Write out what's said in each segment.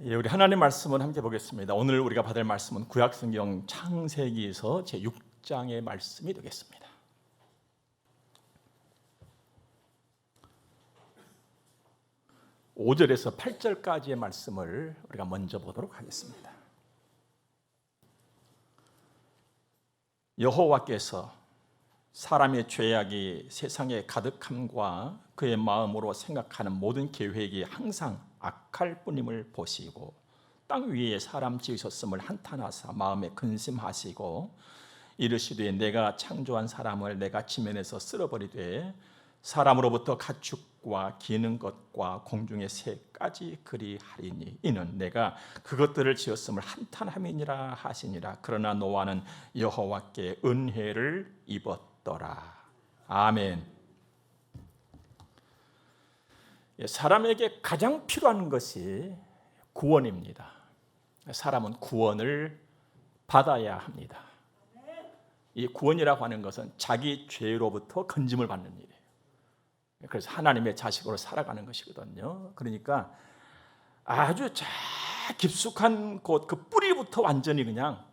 우리 하나님 말씀을 함께 보겠습니다. 오늘 우리가 받을 말씀은 구약성경 창세기에서 제6장의 말씀이 되겠습니다. 5절에서 8절까지의 말씀을 우리가 먼저 보도록 하겠습니다. 여호와께서 사람의 죄악이 세상에 가득함과 그의 마음으로 생각하는 모든 계획이 항상 악할 뿐임을 보시고 땅 위에 사람 지으셨음을 한탄하사 마음에 근심하시고 이르시되 내가 창조한 사람을 내가 지면에서 쓸어버리되 사람으로부터 가축과 기는 것과 공중의 새까지 그리하리니 이는 내가 그것들을 지었음을 한탄함이니라 하시니라. 그러나 노아는 여호와께 은혜를 입었더라. 아멘. 사람에게 가장 필요한 것이 구원입니다. 사람은 구원을 받아야 합니다. 이 구원이라고 하는 것은 자기 죄로부터 건짐을 받는 일이에요. 그래서 하나님의 자식으로 살아가는 것이거든요. 그러니까 아주 깊숙한 곳 그 뿌리부터 완전히 그냥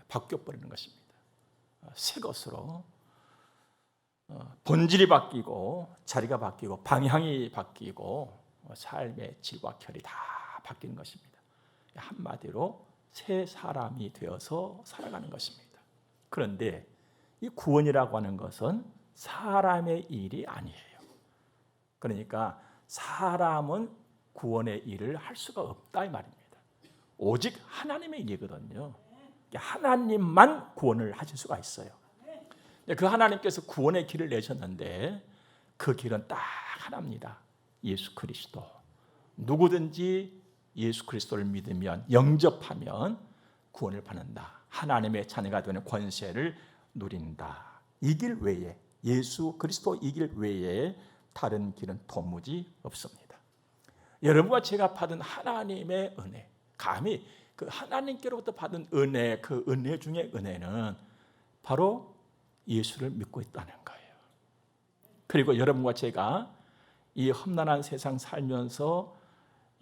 바뀌어버리는 것입니다. 새 것으로 본질이 바뀌고 자리가 바뀌고 방향이 바뀌고 삶의 질과 결이 다 바뀌는 것입니다. 한마디로 새 사람이 되어서 살아가는 것입니다. 그런데 이 구원이라고 하는 것은 사람의 일이 아니에요. 그러니까 사람은 구원의 일을 할 수가 없다 이 말입니다. 오직 하나님의 일이거든요. 하나님만 구원을 하실 수가 있어요. 그 하나님께서 구원의 길을 내셨는데 그 길은 딱 하나입니다. 예수 그리스도. 누구든지 예수 그리스도를 믿으면 영접하면 구원을 받는다. 하나님의 자녀가 되는 권세를 누린다. 이 길 외에 예수 그리스도 이 길 외에 다른 길은 도무지 없습니다. 여러분과 제가 받은 하나님의 은혜, 감히 그 하나님께로부터 받은 은혜, 그 은혜 중에 은혜는 바로 예수를 믿고 있다는 거예요. 그리고 여러분과 제가 이 험난한 세상 살면서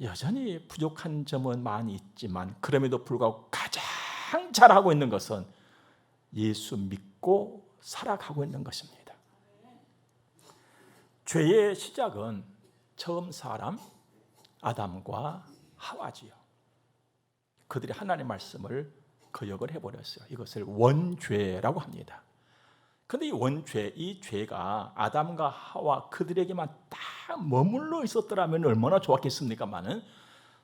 여전히 부족한 점은 많이 있지만 그럼에도 불구하고 가장 잘하고 있는 것은 예수 믿고 살아가고 있는 것입니다. 죄의 시작은 처음 사람 아담과 하와지요. 그들이 하나님의 말씀을 거역을 해버렸어요. 이것을 원죄라고 합니다. 그런데 이 원죄, 이 죄가 아담과 하와 그들에게만 딱 머물러 있었더라면 얼마나 좋았겠습니까마는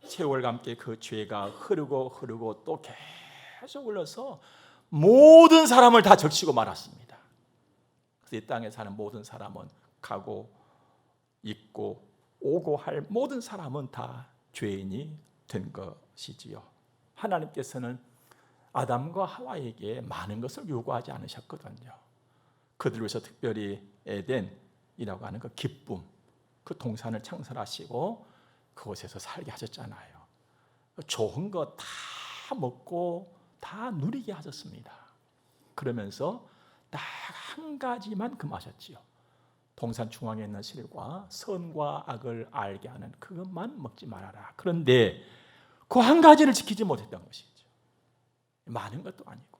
세월과 함께 그 죄가 흐르고 또 계속 흘러서 모든 사람을 다 적시고 말았습니다. 그래서 이 땅에 사는 모든 사람은 가고 있고 오고 할 모든 사람은 다 죄인이 된 것이지요. 하나님께서는 아담과 하와에게 많은 것을 요구하지 않으셨거든요. 그들을 위해서 특별히 에덴이라고 하는 그 기쁨, 그 동산을 창설하시고 그곳에서 살게 하셨잖아요. 좋은 거 다 먹고 다 누리게 하셨습니다. 그러면서 딱 한 가지만 금하셨지요. 동산 중앙에 있는 실과 선과 악을 알게 하는 그것만 먹지 말아라. 그런데 그 한 가지를 지키지 못했던 것이죠. 많은 것도 아니고.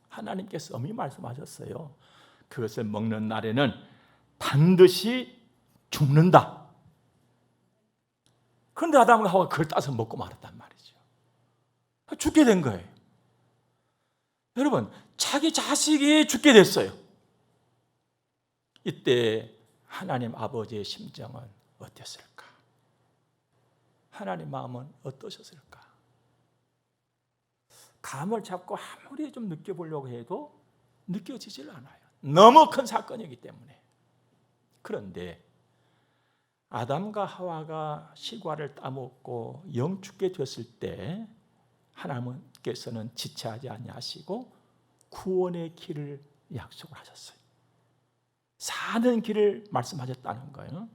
하나님께서 엄히 말씀하셨어요. 그것을 먹는 날에는 반드시 죽는다. 그런데 아담과 하와가 그걸 따서 먹고 말았단 말이죠. 죽게 된 거예요. 여러분, 자기 자식이 죽게 됐어요. 이때 하나님 아버지의 심정은 어땠을까? 하나님 마음은 어떠셨을까? 감을 잡고 아무리 좀 느껴보려고 해도 느껴지질 않아요. 너무 큰 사건이기 때문에. 그런데 아담과 하와가 실과를 따먹고 영축게 됐을 때 하나님께서는 지체하지 아니하시고 구원의 길을 약속을 하셨어요. 사는 길을 말씀하셨다는 거예요.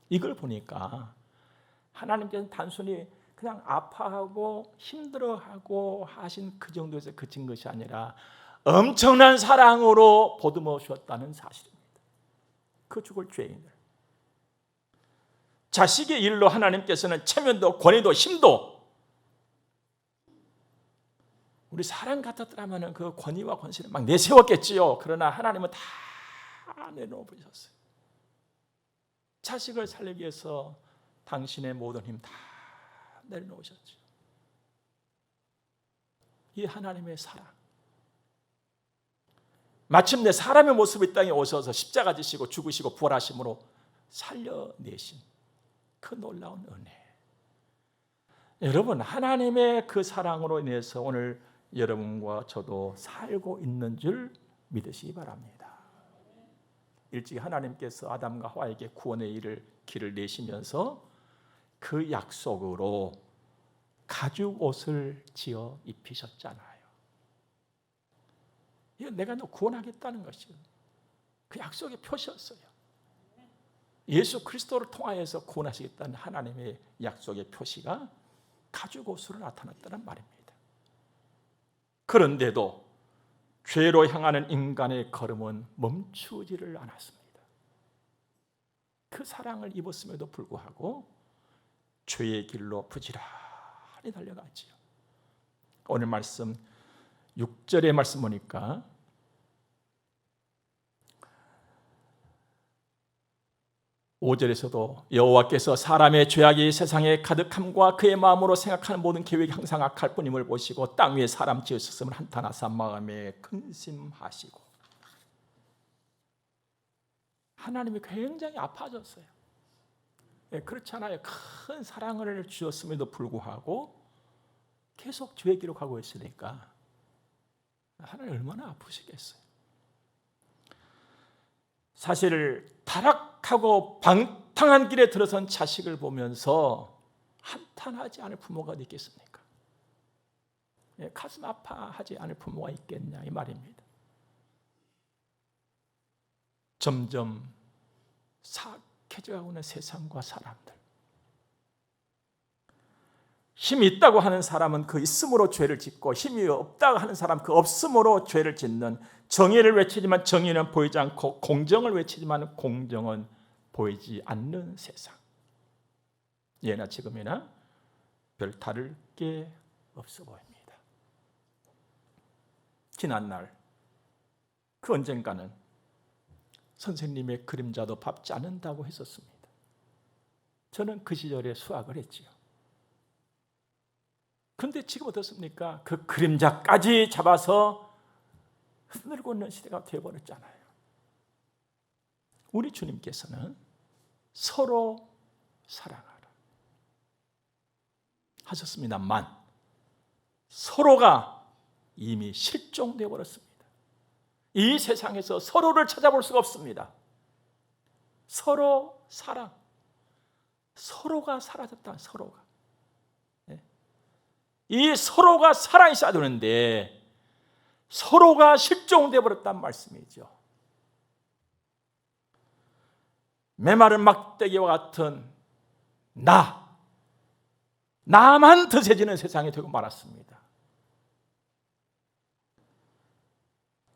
이걸 보니까 하나님께서는 단순히 그냥 아파하고 힘들어하고 하신 그 정도에서 그친 것이 아니라 엄청난 사랑으로 보듬어 주었다는 사실입니다. 그 죽을 죄인을. 자식의 일로 하나님께서는 체면도 권위도 힘도 우리 사람 같았더라면 그 권위와 권세를 막 내세웠겠지요. 그러나 하나님은 다 내놓으셨어요. 자식을 살리기 위해서 당신의 모든 힘 다 내려놓으셨죠. 이 하나님의 사랑, 마침내 사람의 모습이 이 땅에 오셔서 십자가 지시고 죽으시고 부활하심으로 살려내신 그 놀라운 은혜. 여러분, 하나님의 그 사랑으로 인해서 오늘 여러분과 저도 살고 있는 줄 믿으시기 바랍니다. 일찍 하나님께서 아담과 하와에게 구원의 길을 내시면서 그 약속으로 가죽 옷을 지어 입히셨잖아요. 이건 내가 너 구원하겠다는 것이요, 그 약속의 표시였어요. 예수 그리스도를 통하여서 구원하시겠다는 하나님의 약속의 표시가 가죽 옷으로 나타났다는 말입니다. 그런데도 죄로 향하는 인간의 걸음은 멈추지를 않았습니다. 그 사랑을 입었음에도 불구하고 죄의 길로 부지런히 달려가지요. 오늘 말씀 6절의 말씀 보니까 (5절에서도) 여호와께서 사람의 죄악이 세상에 가득함과 그의 마음으로 생각하는 모든 계획이 항상 악할 뿐임을 보시고 땅 위에 사람 지으셨음을 한탄하사 마음에 근심하시고. 하나님이 굉장히 아파졌어요. 그렇잖아요. 큰 사랑을 주셨음에도 불구하고 계속 죄의 길로 가고 있으니까 하나님 얼마나 아프시겠어요. 사실 타락하고 방탕한 길에 들어선 자식을 보면서 한탄하지 않을 부모가 어디 있겠습니까? 가슴 아파하지 않을 부모가 있겠냐 이 말입니다. 점점 사악해져가고 있는 세상과 사람들, 힘이 있다고 하는 사람은 그 있음으로 죄를 짓고 힘이 없다고 하는 사람 그 없음으로 죄를 짓는, 정의를 외치지만 정의는 보이지 않고 공정을 외치지만 공정은 보이지 않는 세상. 예나 지금이나 별 다를 게 없어 보입니다. 지난날 그 언젠가는 선생님의 그림자도 밟지 않는다고 했었습니다. 저는 그 시절에 수학을 했지요. 그런데 지금 어떻습니까? 그 그림자까지 잡아서 흔들고 있는 시대가 되어버렸잖아요. 우리 주님께서는 서로 사랑하라 하셨습니다만 서로가 이미 실종되어 버렸습니다. 이 세상에서 서로를 찾아볼 수가 없습니다. 서로 사랑, 서로가 사라졌다. 서로가, 이 서로가 사랑이 있어야 되는데 서로가 실종되어 버렸단 말씀이죠. 메마른 막대기와 같은 나만 드세지는 세상이 되고 말았습니다.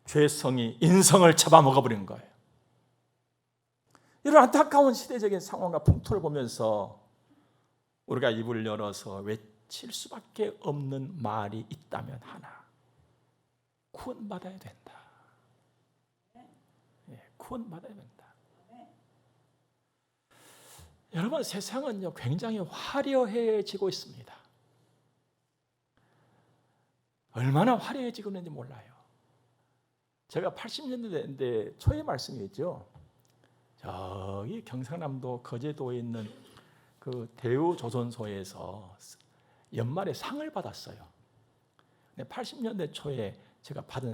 죄성이 인성을 잡아먹어버린 거예요. 이런 안타까운 시대적인 상황과 풍토를 보면서 우리가 입을 열어서 외칠 수밖에 없는 말이 있다면 하나: 구원받아야 된다. 구원받아야 된다. 여러분, 세상은요 굉장히 화려해지고 있습니다. 얼마나 화려해지고 있는지 몰라요. 제가 80년대 초의 말씀이죠. 저기 경상남도 거제도에 있는 그 대우조선소에서 연말에 상을 받았어요. 80년대 초에 제가 받은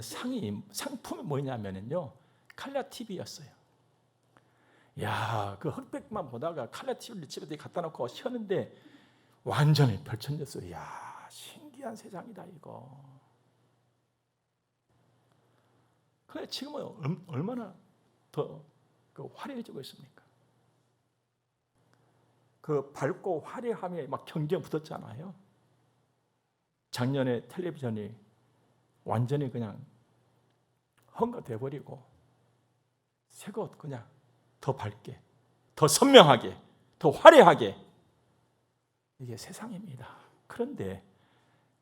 상품이 뭐냐면요, 칼라 TV였어요. 야, 그 흑백만 보다가 칼라 TV를 집에 갖다 놓고 쉬었는데 완전히 별천졌어요. 야, 신기한 세상이다 이거. 그래, 지금은 얼마나 더 화려해지고 있습니까? 그 밝고 화려함에 막 경쟁 붙었잖아요. 작년에 텔레비전이 완전히 그냥 헝가돼 버리고 새것 그냥 더 밝게, 더 선명하게, 더 화려하게. 이게 세상입니다. 그런데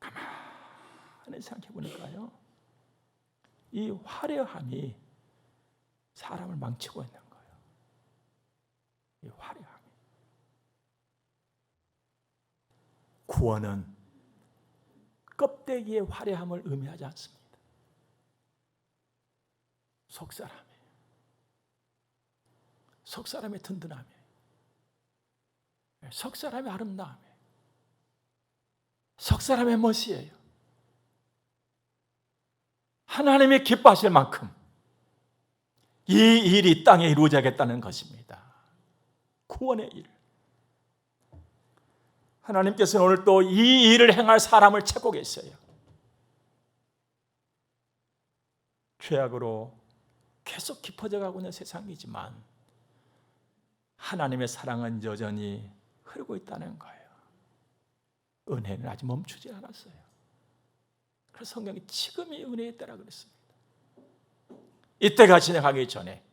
가만히 생각해 보니까요, 이 화려함이 사람을 망치고 있는 거예요. 이 화려함이. 구원은 껍데기의 화려함을 의미하지 않습니다. 속사람이에요. 속사람의 든든함이에요. 속사람의 아름다움이에요. 속사람의 멋이에요. 하나님이 기뻐하실 만큼 이 일이 땅에 이루어져야겠다는 것입니다. 구원의 일. 하나님께서는 오늘 또 이 일을 행할 사람을 찾고 계세요. 죄악으로 계속 깊어져 가고 있는 세상이지만 하나님의 사랑은 여전히 흐르고 있다는 거예요. 은혜는 아직 멈추지 않았어요. 그래서 성경이 지금이 은혜의 때라 그랬습니다. 이때가 지나가기 전에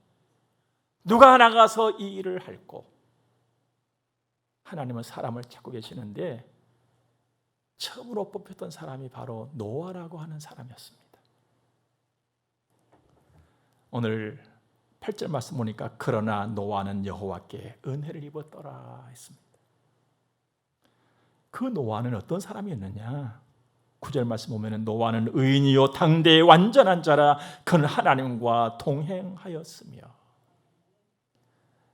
누가 나가서 이 일을 할꼬? 하나님은 사람을 찾고 계시는데 처음으로 뽑혔던 사람이 바로 노아라고 하는 사람이었습니다. 오늘 8절 말씀 보니까 그러나 노아는 여호와께 은혜를 입었더라 했습니다. 그 노아는 어떤 사람이었느냐? 9절 말씀 보면 노아는 의인이요 당대의 완전한 자라 그는 하나님과 동행하였으며.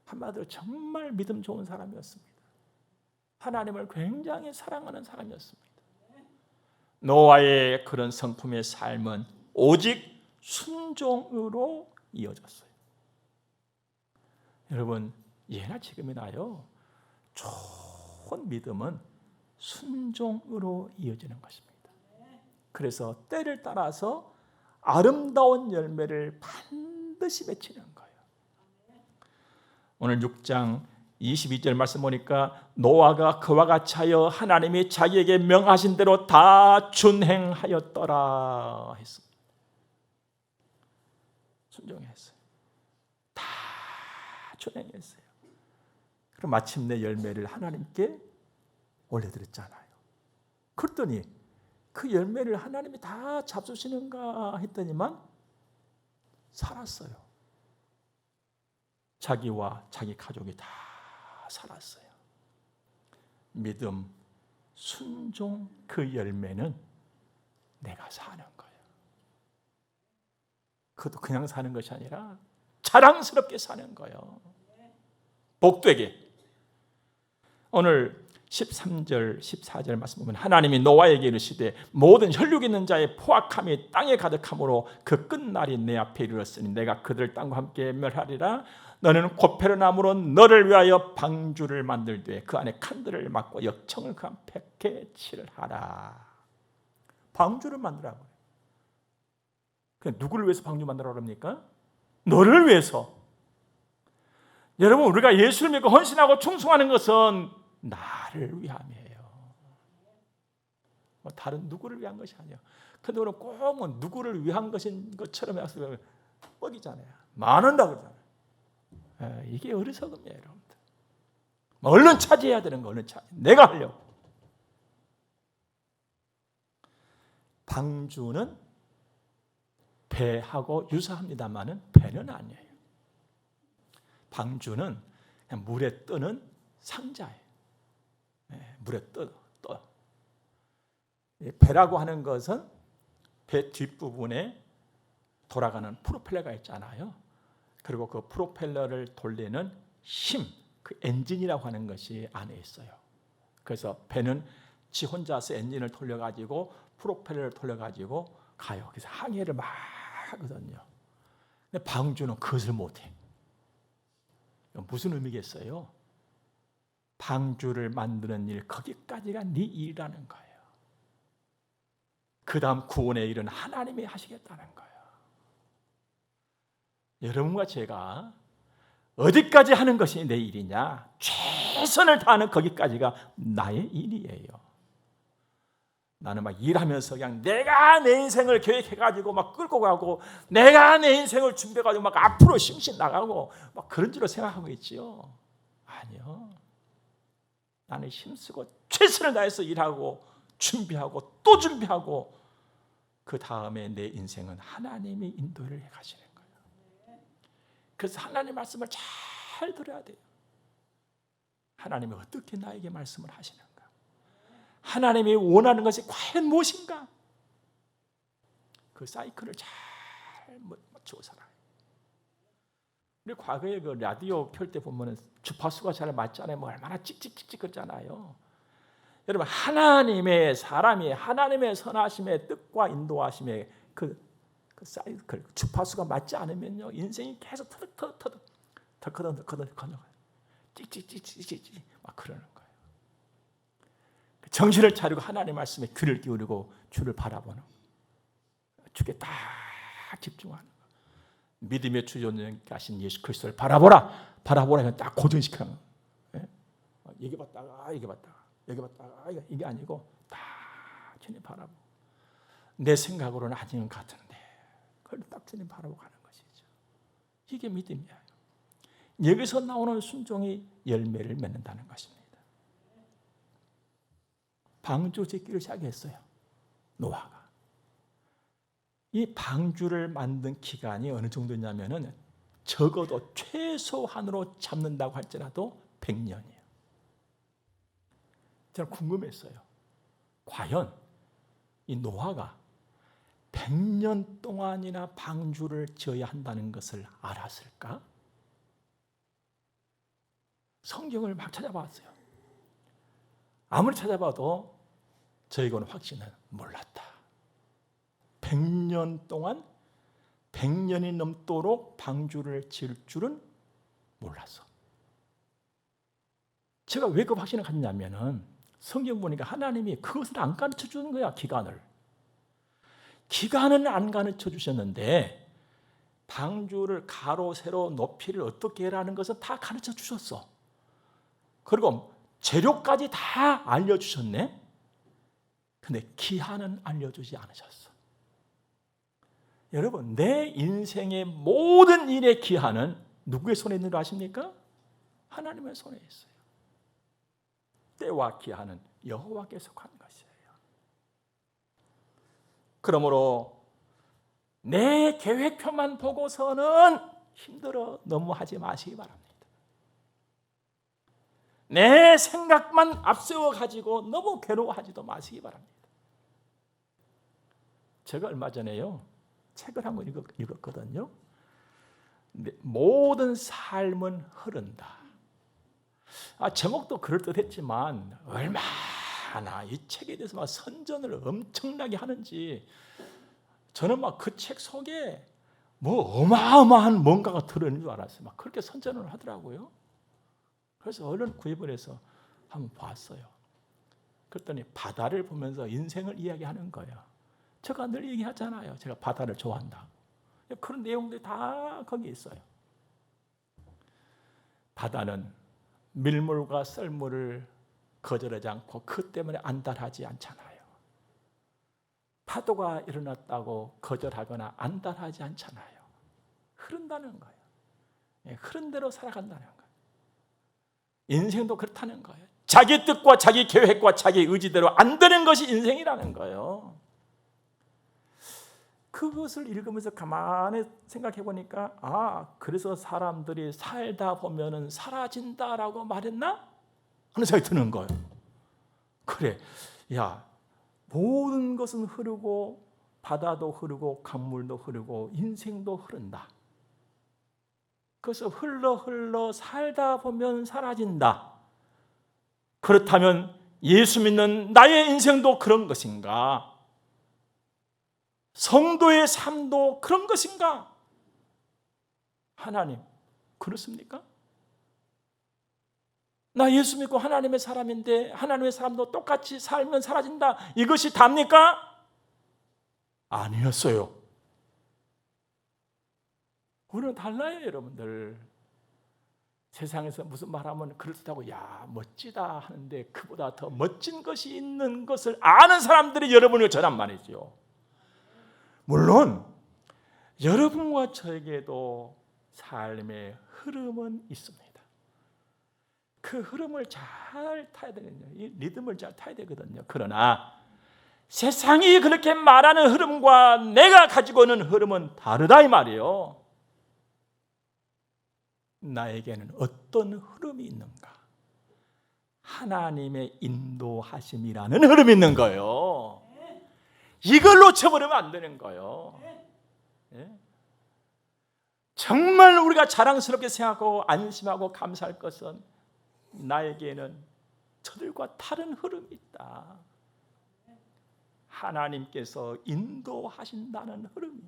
한마디로 정말 믿음 좋은 사람이었습니다. 하나님을 굉장히 사랑하는 사람이었습니다. 노아의 그런 성품의 삶은 오직 순종으로 이어졌어요. 여러분, 예나 지금이나요, 좋은 믿음은 순종으로 이어지는 것입니다. 그래서 때를 따라서 아름다운 열매를 반드시 맺히는 거예요. 오늘 6장 22절 말씀 보니까 노아가 그와 같이 하여 하나님이 자기에게 명하신 대로 다 준행하였더라 했습니다. 순종했어요. 다 준행했어요. 그럼 마침내 열매를 하나님께 올려드렸잖아요. 그랬더니 그 열매를 하나님이 다 잡수시는가 했더니만 살았어요. 자기와 자기 가족이 다 살았어요. 믿음, 순종, 그 열매는 내가 사는 거예요. 그것도 그냥 사는 것이 아니라 자랑스럽게 사는 거예요. 복되게. 오늘 13절, 14절 말씀 보면 하나님이 노아에게 이르시되 모든 혈육 있는 자의 포악함이 땅에 가득함으로 그 끝날이 내 앞에 이르렀으니 내가 그들을 땅과 함께 멸하리라. 너는 고페르나무로 너를 위하여 방주를 만들되 그 안에 칸들을 막고 역청을 그 안 백해 칠을 하라. 방주를 만들라고. 누구를 위해서 방주 만들라고 합니까? 너를 위해서. 여러분, 우리가 예수를 믿고 헌신하고 충성하는 것은 나를 위함이에요. 다른 누구를 위한 것이 아니에요. 근데 우리는 꼭 누구를 위한 것인 것처럼 약속하면 뻑이잖아요. 많은다고 그러잖아요. 이게 어리석음이에요, 여러분들. 얼른 차지해야 되는 거, 얼른 차지. 내가 하려고. 방주는 배하고 유사합니다만은 배는 아니에요. 방주는 그냥 물에 뜨는 상자예요. 물에 떠. 배라고 하는 것은 배 뒷부분에 돌아가는 프로펠러가 있잖아요. 그리고 그 프로펠러를 돌리는 힘, 그 엔진이라고 하는 것이 안에 있어요. 그래서 배는 지 혼자서 엔진을 돌려가지고 프로펠러를 돌려가지고 가요. 그래서 항해를 막 하거든요. 근데 방주는 그것을 못해. 무슨 의미겠어요? 방주를 만드는 일, 거기까지가 네 일이라는 거예요. 그 다음 구원의 일은 하나님이 하시겠다는 거예요. 여러분과 제가 어디까지 하는 것이 내 일이냐? 최선을 다하는 거기까지가 나의 일이에요. 나는 막 일하면서 그냥 내가 내 인생을 계획해가지고 막 끌고 가고 내가 내 인생을 준비해가지고 막 앞으로 심신 나가고 막 그런 줄로 생각하고 있지요. 아니요. 나는 힘쓰고 최선을 다해서 일하고 준비하고 또 준비하고 그 다음에 내 인생은 하나님이 인도를 해 가시는 거예요. 그래서 하나님 말씀을 잘 들어야 돼요. 하나님이 어떻게 나에게 말씀을 하시는가? 하나님이 원하는 것이 과연 무엇인가? 그 사이클을 잘 맞추고 살아요. 우리 과거에 그 라디오 켤 때 보면 주파수가 잘 맞지 않아요. 뭐 얼마나 찍찍찍찍 그러잖아요. 여러분, 하나님의 사람이 하나님의 선하심의 뜻과 인도하심의 그 사이클 주파수가 맞지 않으면요, 인생이 계속 터득터득 찍찍찍찍찍 막 그러는 거예요. 정신을 차리고 하나님 말씀에 귀를 기울이고 주를 바라보는, 주께 딱 집중하는 거. 믿음의 주존자이신 예수 그리스도를 바라보라 이건 딱 고정시키는 거. 얘기 봤다가 이게 아니고 다 주님 바라보고, 내 생각으로는 아닌 것 같은데 그걸 딱 주님 바라보고 가는 것이죠. 이게 믿음이에요. 여기서 나오는 순종이 열매를 맺는다는 것입니다. 방주 짓기를 시작했어요, 노아가. 이 방주를 만든 기간이 어느 정도냐면은 적어도 최소한으로 잡는다고 할지라도 100년이에요. 저는 궁금했어요. 과연 이 노아가 100년 동안이나 방주를 지어야 한다는 것을 알았을까? 성경을 막 찾아봤어요. 아무리 찾아봐도 저희고는 확신은 몰랐다. 100년 동안 100년이 넘도록 방주를 지을 줄은 몰랐어. 제가 왜 그 확신을 갖냐면은 성경 보니까 하나님이 그것을 안 가르쳐 주는 거야. 기간은 안 가르쳐 주셨는데 방주를 가로 세로 높이를 어떻게 해라는 것은 다 가르쳐 주셨어. 그리고 재료까지 다 알려주셨네. 근데 기한은 알려주지 않으셨어. 여러분, 내 인생의 모든 일의 기한은 누구의 손에 있는 줄 아십니까? 하나님의 손에 있어요. 때와 기한은 여호와께 속한 것이에요. 그러므로 내 계획표만 보고서는 힘들어 너무 하지 마시기 바랍니다. 내 생각만 앞세워 가지고 너무 괴로워하지도 마시기 바랍니다. 제가 얼마 전에요, 책을 한 권 읽었거든요. 모든 삶은 흐른다. 제목도 그럴듯했지만 얼마나 이 책에 대해서 막 선전을 엄청나게 하는지, 저는 막 그 책 속에 뭐 어마어마한 뭔가가 들어있는 줄 알았어요. 막 그렇게 선전을 하더라고요. 그래서 얼른 구입을 해서 한번 봤어요. 그랬더니 바다를 보면서 인생을 이야기하는 거예요. 제가 늘 얘기하잖아요. 제가 바다를 좋아한다고. 그런 내용들이 다 거기 있어요. 바다는 밀물과 썰물을 거절하지 않고 그 때문에 안달하지 않잖아요. 파도가 일어났다고 거절하거나 안달하지 않잖아요. 흐른다는 거예요. 흐른 대로 살아간다는 거예요. 인생도 그렇다는 거예요. 자기 뜻과 자기 계획과 자기 의지대로 안 되는 것이 인생이라는 거예요. 그것을 읽으면서 가만히 생각해 보니까 그래서 사람들이 살다 보면은 사라진다라고 말했나? 하는 생각이 드는 거예요. 그래, 모든 것은 흐르고 바다도 흐르고 강물도 흐르고 인생도 흐른다. 그래서 흘러 살다 보면 사라진다. 그렇다면 예수 믿는 나의 인생도 그런 것인가? 성도의 삶도 그런 것인가? 하나님, 그렇습니까? 나 예수 믿고 하나님의 사람인데 하나님의 사람도 똑같이 살면 사라진다. 이것이 답니까? 아니었어요. 우리는 달라요, 여러분들. 세상에서 무슨 말하면 그렇다고 멋지다 하는데 그보다 더 멋진 것이 있는 것을 아는 사람들이 여러분을 전한 말이죠. 물론 여러분과 저에게도 삶의 흐름은 있습니다. 그 흐름을 잘 타야 되거든요. 이 리듬을 잘 타야 되거든요. 그러나 세상이 그렇게 말하는 흐름과 내가 가지고 있는 흐름은 다르다 이 말이에요. 나에게는 어떤 흐름이 있는가? 하나님의 인도하심이라는 흐름이 있는 거예요. 이걸 놓쳐버리면 안 되는 거예요. 예? 정말 우리가 자랑스럽게 생각하고 안심하고 감사할 것은 나에게는 저들과 다른 흐름이 있다. 하나님께서 인도하신다는 흐름이,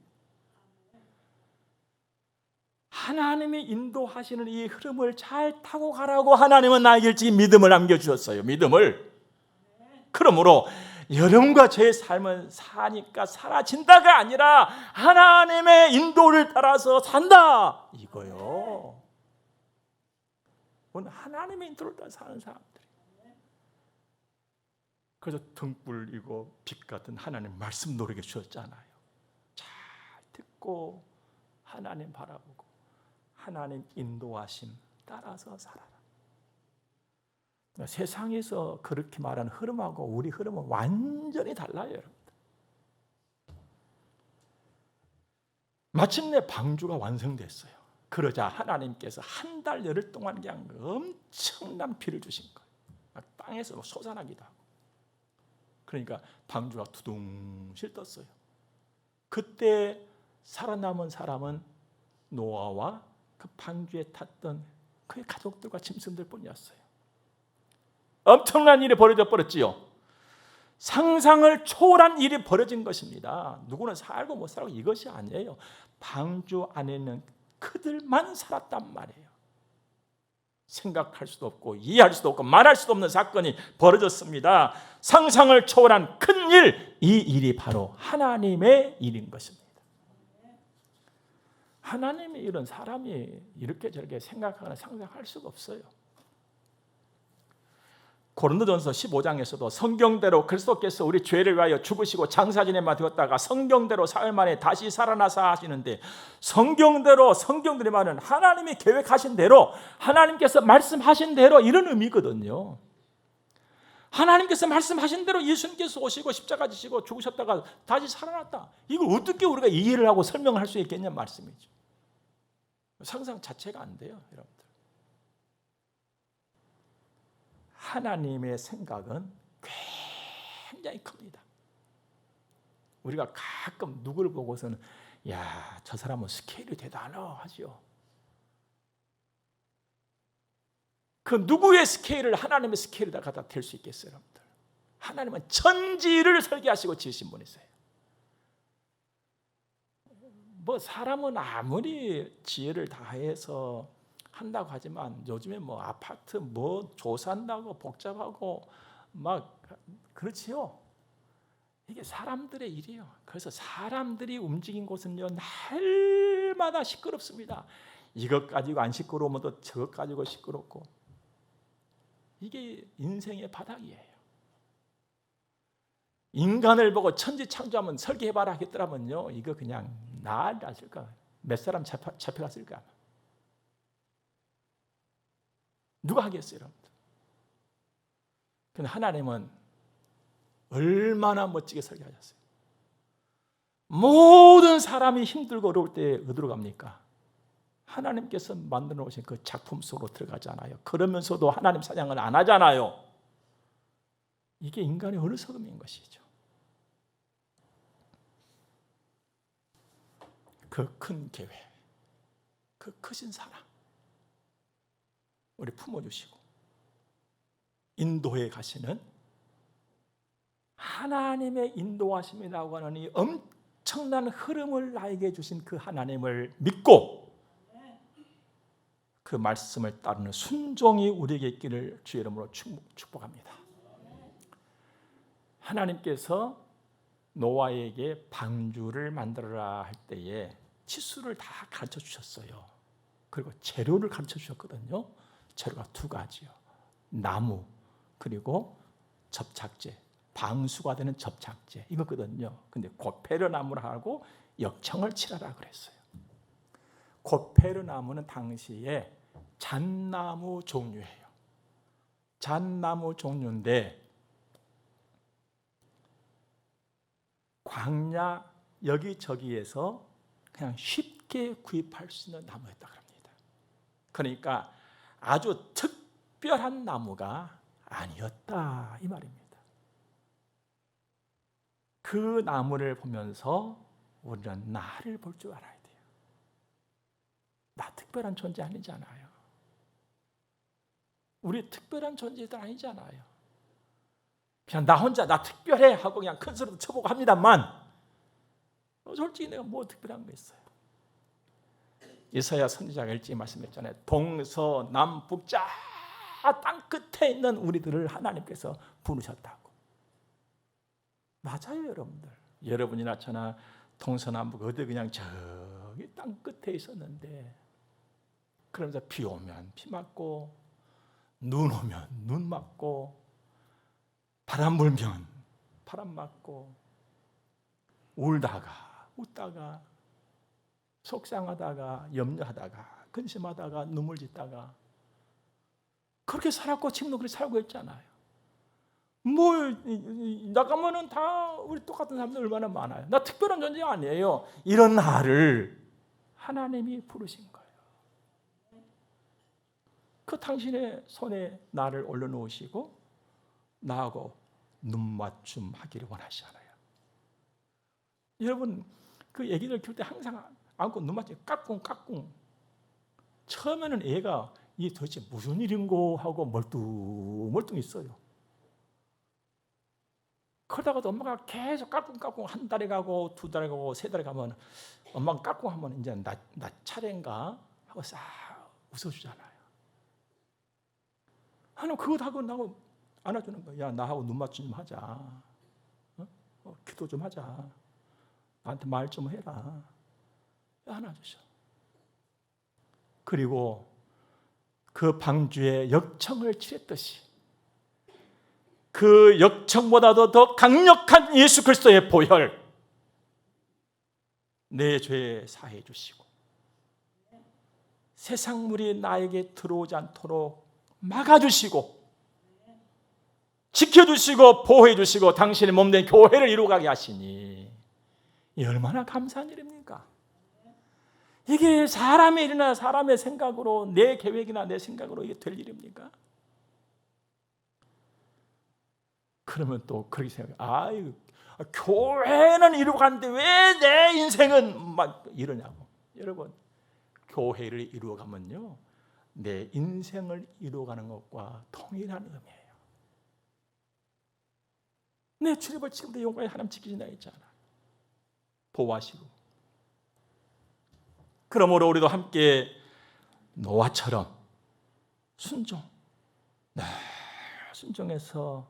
하나님이 인도하시는 이 흐름을 잘 타고 가라고 하나님은 나에게 지금 믿음을 남겨주셨어요. 믿음을. 그러므로 여러분과 저의 삶은 사니까 사라진다가 아니라 하나님의 인도를 따라서 산다 이거요. 오늘 하나님의 인도를 따라 사는 사람들이, 그래서 등불이고 빛 같은 하나님 말씀 노력해 주셨잖아요. 잘 듣고 하나님 바라보고 하나님 인도하심 따라서 살아라. 세상에서 그렇게 말하는 흐름하고 우리 흐름은 완전히 달라요, 여러분. 마침내 방주가 완성됐어요. 그러자 하나님께서 한 달 열흘 동안 그냥 엄청난 비를 주신 거예요. 막 땅에서 솟아나기도 하고. 그러니까 방주가 두둥실 떴어요. 그때 살아남은 사람은 노아와 그 방주에 탔던 그의 가족들과 짐승들 뿐이었어요. 엄청난 일이 벌어져 버렸지요. 상상을 초월한 일이 벌어진 것입니다. 누구는 살고 못 살고 이것이 아니에요. 방주 안에는 그들만 살았단 말이에요. 생각할 수도 없고 이해할 수도 없고 말할 수도 없는 사건이 벌어졌습니다. 상상을 초월한 큰 일, 이 일이 바로 하나님의 일인 것입니다. 하나님의 일은 사람이 이렇게 저렇게 생각하거나 상상할 수가 없어요. 고린도전서 15장에서도 성경대로 그리스도께서 우리 죄를 위하여 죽으시고 장사진에만 되었다가 성경대로 사흘 만에 다시 살아나사 하시는데, 성경들이 말하는 하나님이 계획하신 대로, 하나님께서 말씀하신 대로 이런 의미거든요. 하나님께서 말씀하신 대로 예수님께서 오시고 십자가 지시고 죽으셨다가 다시 살아났다. 이걸 어떻게 우리가 이해를 하고 설명을 할 수 있겠냐 말씀이죠. 상상 자체가 안 돼요, 여러분들. 하나님의 생각은 굉장히 큽니다. 우리가 가끔 누구를 보고서는 야, 저 사람은 스케일이 대단하지요. 그 누구의 스케일을 하나님의 스케일에다 갖다 댈 수 있겠어요, 여러분들? 하나님은 천지를 설계하시고 지으신 분이세요. 뭐 사람은 아무리 지혜를 다해서 한다고 하지만 요즘에 뭐 아파트 뭐 조사한다고 복잡하고 막 그렇지요. 이게 사람들의 일이에요. 그래서 사람들이 움직인 곳은요 날마다 시끄럽습니다. 이것 가지고 안 시끄러우면 또 저것 가지고 시끄럽고, 이게 인생의 바닥이에요. 인간을 보고 천지 창조하면 설계해봐라 하겠더라면요, 이거 그냥 날 났을까? 몇 사람 잡혀갔을까? 누가 하겠어요, 여러분들? 근데 하나님은 얼마나 멋지게 설계하셨어요. 모든 사람이 힘들고 어려울 때 어디로 갑니까? 하나님께서 만들어 놓으신 그 작품 속으로 들어가잖아요. 그러면서도 하나님 사냥을 안 하잖아요. 이게 인간의 어리석음인 것이죠. 그 큰 계획, 그 크신 사랑 우리 품어주시고 인도해 가시는 하나님의 인도하심이라고 하는 이 엄청난 흐름을 나에게 주신 그 하나님을 믿고 그 말씀을 따르는 순종이 우리에게 있기를 주의 이름으로 축복합니다. 하나님께서 노아에게 방주를 만들어라 할 때에 치수를 다 가르쳐 주셨어요. 그리고 재료를 가르쳐 주셨거든요. 재료가 두 가지요. 나무 그리고 접착제, 방수가 되는 접착제 이거거든요. 근데 고페르 나무라고 역청을 칠하라 그랬어요. 고페르 나무는 당시에 잣나무 종류예요. 잣나무 종류인데 광야 여기저기에서 그냥 쉽게 구입할 수 있는 나무였다 그럽니다. 그러니까 아주 특별한 나무가 아니었다 이 말입니다. 그 나무를 보면서 우리는 나를 볼 줄 알아야 돼요. 나 특별한 존재 아니잖아요. 우리 특별한 존재들 아니잖아요. 그냥 나 혼자 나 특별해 하고 그냥 큰 소리도 쳐보고 합니다만 솔직히 내가 뭐 특별한 거 있어요. 이사야 선지자가 일찍 말씀했잖아요. 동서남북 땅 끝에 있는 우리들을 하나님께서 부르셨다고. 맞아요, 여러분들. 여러분이나 저나 동서남북 어디 그냥 저기 땅 끝에 있었는데 그러면서 비 오면 비 맞고 눈 오면 눈 맞고 바람 불면 바람 맞고 울다가 웃다가 속상하다가 염려하다가 근심하다가 눈물 짓다가 그렇게 살았고 지금도 그렇게 살고 있잖아요. 뭘 나가면은 다 우리 똑같은 사람들 얼마나 많아요. 나 특별한 존재 아니에요. 이런 나를 하나님이 부르신 거예요. 그 당신의 손에 나를 올려놓으시고 나하고 눈맞춤 하기를 원하시잖아요. 여러분 그 얘기를 들을 때 항상 안고 눈맞춤 까꿍 처음에는 애가 이게 도대체 무슨 일인고 하고 멀뚱 있어요. 그러다가도 엄마가 계속 까꿍 한 달에 가고 두 달에 가고 세 달에 가면 엄마가 까꿍 하면 이제 나 차례인가 하고 싹 웃어주잖아요. 하나님 그거 하고 나하고 안아주는 거야. 야 나하고 눈맞춤 좀 하자. 기도 좀 하자. 나한테 말 좀 해라. 안아주셔. 그리고 그 방주에 역청을 취했듯이 그 역청보다도 더 강력한 예수 그리스도의 보혈 내 죄 사해 주시고 세상 물이 나에게 들어오지 않도록 막아주시고 지켜주시고 보호해주시고 당신의 몸된 교회를 이루어가게 하시니 이 얼마나 감사한 일입니까? 이게 사람의 일이나 사람의 생각으로 내 계획이나 내 생각으로 이게 될 일입니까? 그러면 또 그렇게 생각해요. 교회는 이루어가는데 왜 내 인생은 막 이러냐고. 여러분 교회를 이루어가면요 내 인생을 이루어가는 것과 동일한 의미예요. 내 출입을 지금도 영광의 하나님 지키신다 했잖아. 보호하시고. 그러므로 우리도 함께 노아처럼 순종. 순종해서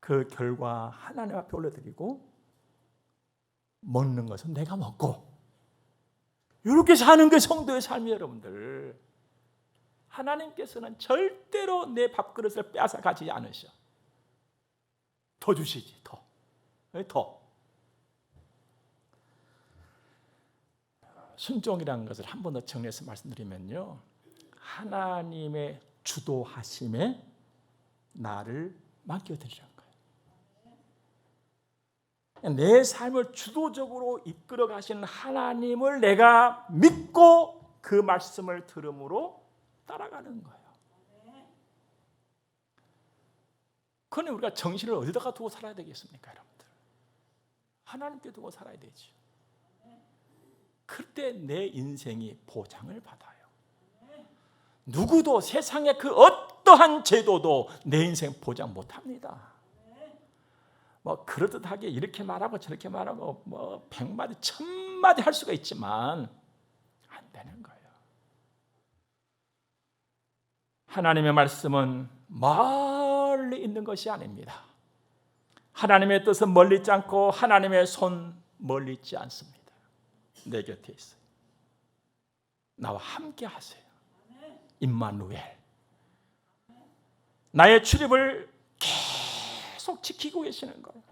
그 결과 하나님 앞에 올려드리고 먹는 것은 내가 먹고 이렇게 사는 게 성도의 삶이에요. 여러분들 하나님께서는 절대로 내 밥그릇을 빼앗아 가지 않으셔. 더 주시지. 더 순종이라는 것을 한 번 더 정리해서 말씀드리면요 하나님의 주도하심에 나를 맡겨드리라는 거예요. 내 삶을 주도적으로 이끌어 가시는 하나님을 내가 믿고 그 말씀을 들음으로 따라가는 거예요. 그러니 우리가 정신을 어디다가 두고 살아야 되겠습니까, 여러분들? 하나님께 두고 살아야 되죠. 그때 내 인생이 보장을 받아요. 누구도 세상의 그 어떠한 제도도 내 인생 보장 못합니다. 뭐 그럴듯하게 이렇게 말하고 저렇게 말하고 뭐 100마디 1000마디 할 수가 있지만 안 되는 거예요. 하나님의 말씀은 멀리 있는 것이 아닙니다. 하나님의 뜻은 멀리 있지 않고 하나님의 손 멀리 있지 않습니다. 내 곁에 있어요. 나와 함께 하세요. 임마누엘. 나의 출입을 계속 지키고 계시는 거예요.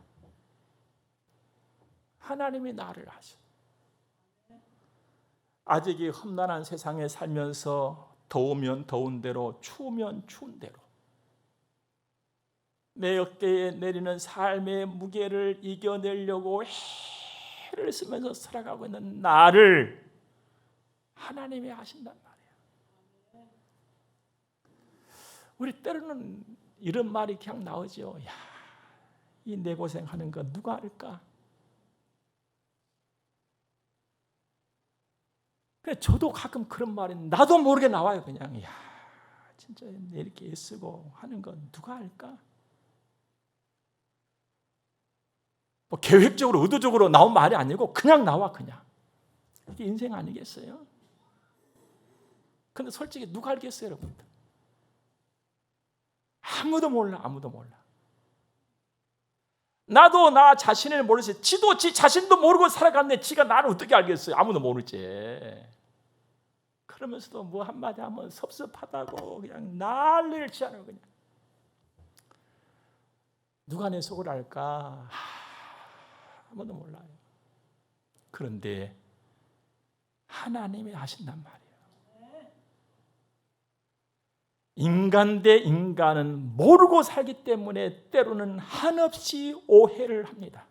하나님이 나를 하셔. 아직 이 험난한 세상에 살면서 더우면 더운 대로 추우면 추운 대로 내 어깨에 내리는 삶의 무게를 이겨내려고 애를 쓰면서 살아가고 있는 나를 하나님이 아신단 말이에요. 우리 때로는 이런 말이 그냥 나오죠. 야, 이 내 고생하는 거 누가 알까? 그래, 저도 가끔 그런 말이 나도 모르게 나와요. 그냥 야, 진짜 이렇게 애쓰고 하는 건 누가 알까? 뭐 계획적으로 의도적으로 나온 말이 아니고 그냥 나와. 그냥 이게 인생 아니겠어요? 근데 솔직히 누가 알겠어요, 여러분들? 아무도 몰라. 아무도 몰라. 나도 나 자신을 모르지. 지도 지 자신도 모르고 살아갔네. 지가 나를 어떻게 알겠어요? 아무도 모르지. 그러면서도 뭐 한마디 하면 섭섭하다고 그냥 난리를 치잖아요. 그냥 누가 내 속을 알까? 아무도 몰라요. 그런데 하나님이 아신단 말이에요. 인간 대 인간은 모르고 살기 때문에 때로는 한없이 오해를 합니다.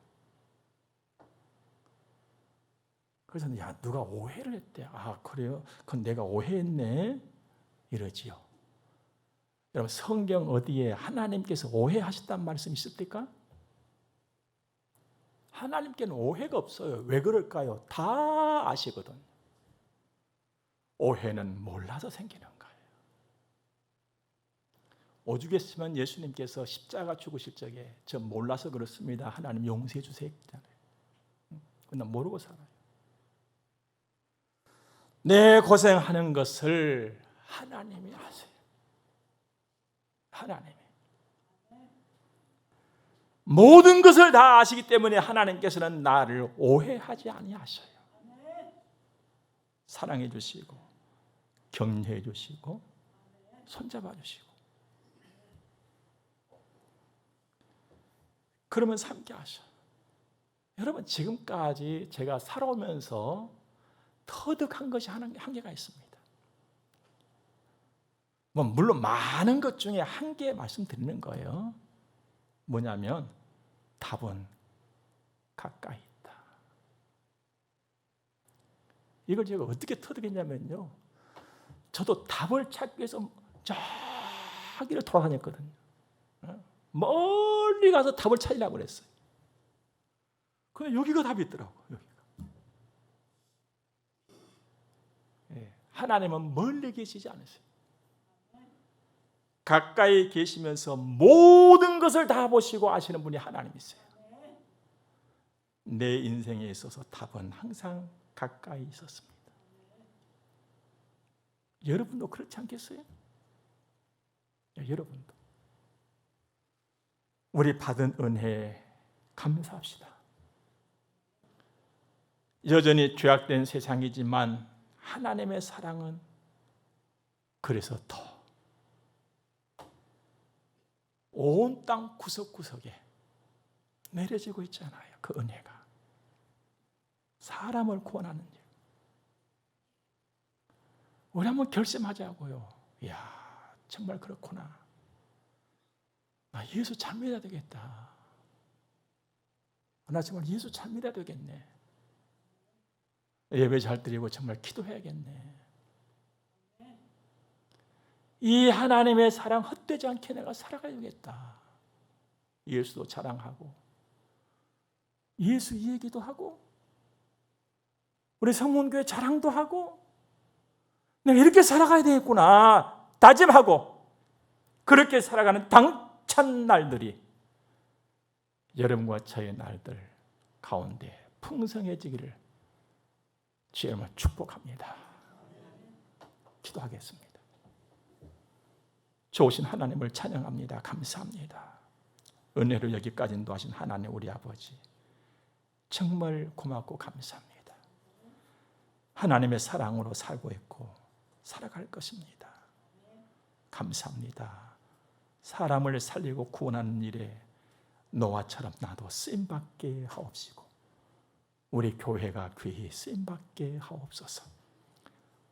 그래서 야, 누가 오해를 했대. 아, 그래요? 그건 내가 오해했네. 이러지요. 여러분, 성경 어디에 하나님께서 오해하셨단 말씀 있습니까? 하나님께는 오해가 없어요. 왜 그럴까요? 다 아시거든. 오해는 몰라서 생기는 거예요. 오죽했으면 예수님께서 십자가 죽으실 적에 저 몰라서 그렇습니다. 하나님 용서해 주세요 했잖아요. 근데 모르고 살아요. 내 고생하는 것을 하나님이 아세요. 하나님이 모든 것을 다 아시기 때문에 하나님께서는 나를 오해하지 아니하셔요. 사랑해 주시고 격려해 주시고 손잡아 주시고 그러면서 함께 하셔. 여러분, 지금까지 제가 살아오면서 터득한 것이 한 개가 있습니다. 뭐 물론 많은 것 중에 한 개 말씀드리는 거예요. 뭐냐면 답은 가까이 있다. 이걸 제가 어떻게 터득했냐면요. 저도 답을 찾기 위해서 저기를 돌아다녔거든요. 멀리 가서 답을 찾으려고 그랬어요. 근데 여기가 답이 있더라고요. 여기가. 하나님은 멀리 계시지 않으세요. 가까이 계시면서 모든 것을 다 보시고 아시는 분이 하나님이세요. 내 인생에 있어서 답은 항상 가까이 있었습니다. 여러분도 그렇지 않겠어요? 여러분도. 우리 받은 은혜에 감사합시다. 여전히 죄악된 세상이지만 하나님의 사랑은 그래서 더 온 땅 구석구석에 내려지고 있잖아요. 그 은혜가 사람을 구원하는 일. 우리 한번 결심하자고요. 이야, 정말 그렇구나. 나 예수 잘 믿어야 되겠다. 나 정말 예수 잘 믿어야 되겠네. 예배 잘 드리고 정말 기도해야겠네. 이 하나님의 사랑 헛되지 않게 내가 살아가야겠다. 예수도 자랑하고 예수 이야기도 하고 우리 성문교회 자랑도 하고 내가 이렇게 살아가야 되겠구나 다짐하고 그렇게 살아가는 당찬 날들이 여러분과 저의 날들 가운데 풍성해지기를 주님을 축복합니다. 기도하겠습니다. 좋으신 하나님을 찬양합니다. 감사합니다. 은혜를 여기까지 인도하신 하나님 우리 아버지 정말 고맙고 감사합니다. 하나님의 사랑으로 살고 있고 살아갈 것입니다. 감사합니다. 사람을 살리고 구원하는 일에 노아처럼 나도 쓰임받게 하옵시고 우리 교회가 귀히 쓰임받게 하옵소서.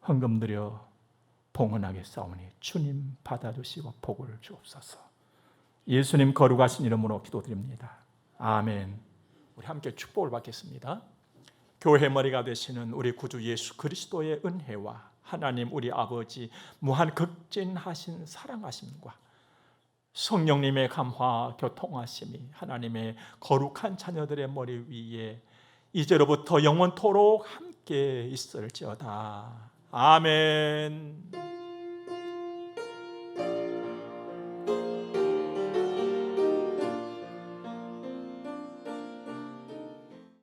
헌금 드려 봉헌하게 싸우니 주님 받아주시고 복을 주옵소서. 예수님 거룩하신 이름으로 기도드립니다. 아멘. 우리 함께 축복을 받겠습니다. 교회 머리가 되시는 우리 구주 예수 그리스도의 은혜와 하나님 우리 아버지 무한 극진하신 사랑하심과 성령님의 감화 교통하심이 하나님의 거룩한 자녀들의 머리 위에 이제로부터 영원토록 함께 있을지어다. 아멘.